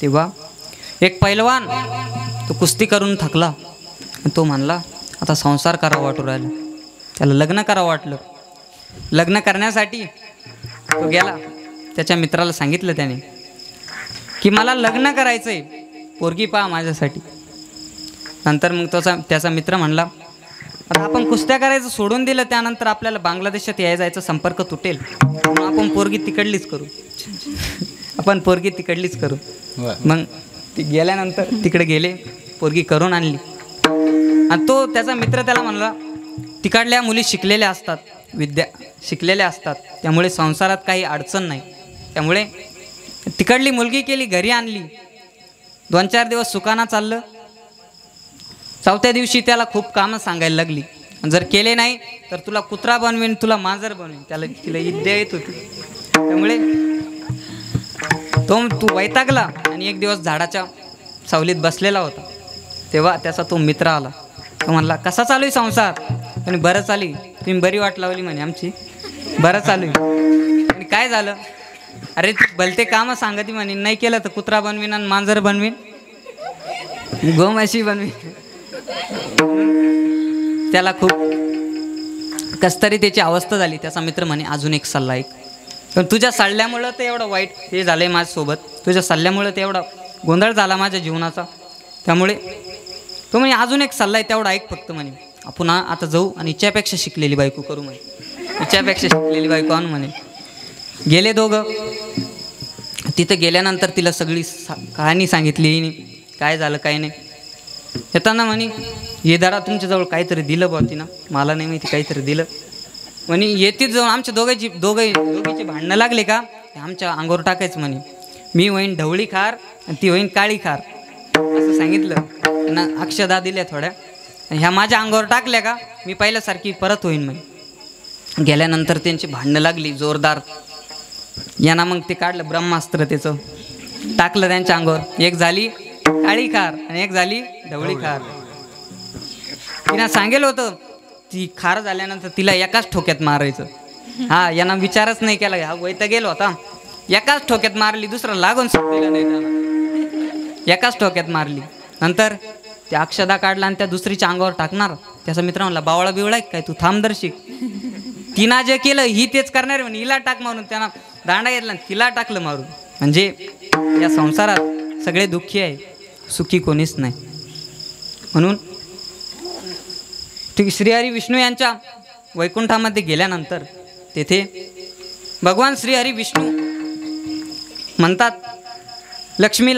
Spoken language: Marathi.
तेव्हा एक पैलवान तो कुस्ती करून थकला, तो म्हणला आता संसार करावा वाटू राहिला, त्याला लग्न करावं वाटलं. लग्न करण्यासाठी तो गेला, त्याच्या मित्राला सांगितलं त्याने की मला लग्न करायचं आहे, पोरगी पहा माझ्यासाठी. नंतर मग त्याचा मित्र म्हणला आता आपण कुस्त्या करायचं सोडून दिलं, त्यानंतर आपल्याला बांगलादेशात जायचं संपर्क तुटेल, म्हणून आपण पोरगी तिकडलीच करू. आपण पोरगी तिकडलीच करू. मग ती गेल्यानंतर तिकडे गेले, पोरगी करून आणली. आणि त्याचा मित्र त्याला म्हणला तिकडल्या मुली शिकलेल्या असतात, शिकलेल्या असतात, त्यामुळे संसारात काही अडचण नाही. त्यामुळे तिकडली मुलगी केली, घरी आणली. 2-4 दिवस सुखाना चाललं. 4थ्या दिवशी त्याला खूप कामं सांगायला लागली, जर केले नाही तर तुला कुत्रा बनवेन, तुला मांजर बनवेन. तिला विद्या येत होती. त्यामुळे तो वैतागला आणि एक दिवस झाडाच्या सावलीत बसलेला होता. तेव्हा त्याचा तो मित्र आला. तो म्हणला कसा चालू आहे संसार? आणि बरं चालू, तुम्ही बरी वाट लावली म्हणे आमची, बरं चालू आहे. आणि काय झालं? अरे भलते कामं सांगती म्हणे, नाही केलं तर कुत्रा बनवीन आणि मांजर बनवीन, गोमाशी बनवीन. त्याला खूप कसतरी त्याची अवस्था झाली. त्याचा मित्र म्हणे अजून एक सल्ला ऐक, पण तुझ्या सल्ल्यामुळं तर एवढं वाईट हे झालं आहे माझ्यासोबत, तुझ्या सल्ल्यामुळं ते एवढा गोंधळ झाला माझ्या जीवनाचा. त्यामुळे तो म्हणे अजून एक सल्ला आहे, तेवढा ऐक फक्त म्हणे. आपण आता जाऊ आणि हिच्यापेक्षा शिकलेली बायको करू म्हणे, हिच्यापेक्षा शिकलेली बायको आणू म्हणे. गेले दोघं. तिथं गेल्यानंतर तिला सगळी कहाणी सांगितली, काय झालं काय नाही. येताना म्हणे ये दादा तुमच्याजवळ काहीतरी दिलं बा तिनं, मला नाही माहिती काहीतरी दिलं म्हणे. येतीच जाऊन आमच्या दोघीचे भांडणं लागले का आमच्या अंगावर टाकायचं म्हणे. मी होईन ढवळी खार आणि ती होईन काळी खार असं सांगितलं ना. अक्षदा दिल्या थोड्या, ह्या माझ्या अंगावर टाकल्या का मी पहिल्यासारखी परत होईन म्हणे. गेल्यानंतर त्यांची भांडणं लागली जोरदार. यांना मग ते काढलं ब्रह्मास्त्र, त्याचं टाकलं त्यांच्या अंगावर. एक झाली काळी खार आणि एक झाली ढवळी खार. तिनं सांगेल होतं ती खार झाल्यानंतर तिला एकाच ठोक्यात मारायचं. हा यांना विचारच नाही केला, हा वैता गेलो होता, एकाच ठोक्यात मारली, दुसरं लागून सुटलेलं नाही त्याला, एकाच ठोक्यात मारली. नंतर त्या अक्षदा काढला आणि त्या दुसरीच्या अंगावर टाकणार. त्याचा मित्र म्हणला बावळा बिवळा काय तू, थांब दर्शिक, तिनं जे केलं ही तेच करणार म्हणे, हिला टाक मारून. त्यांना दांडा घेतला तिला टाकलं मारून. म्हणजे या संसारात सगळे दुःखी आहे, सुखी कोणीच नाही. म्हणून श्रीहरी विष्णू यांच्या वैकुंठामध्ये गेल्यानंतर तेथे भगवान श्रीहरी विष्णू म्हणतात लक्ष्मी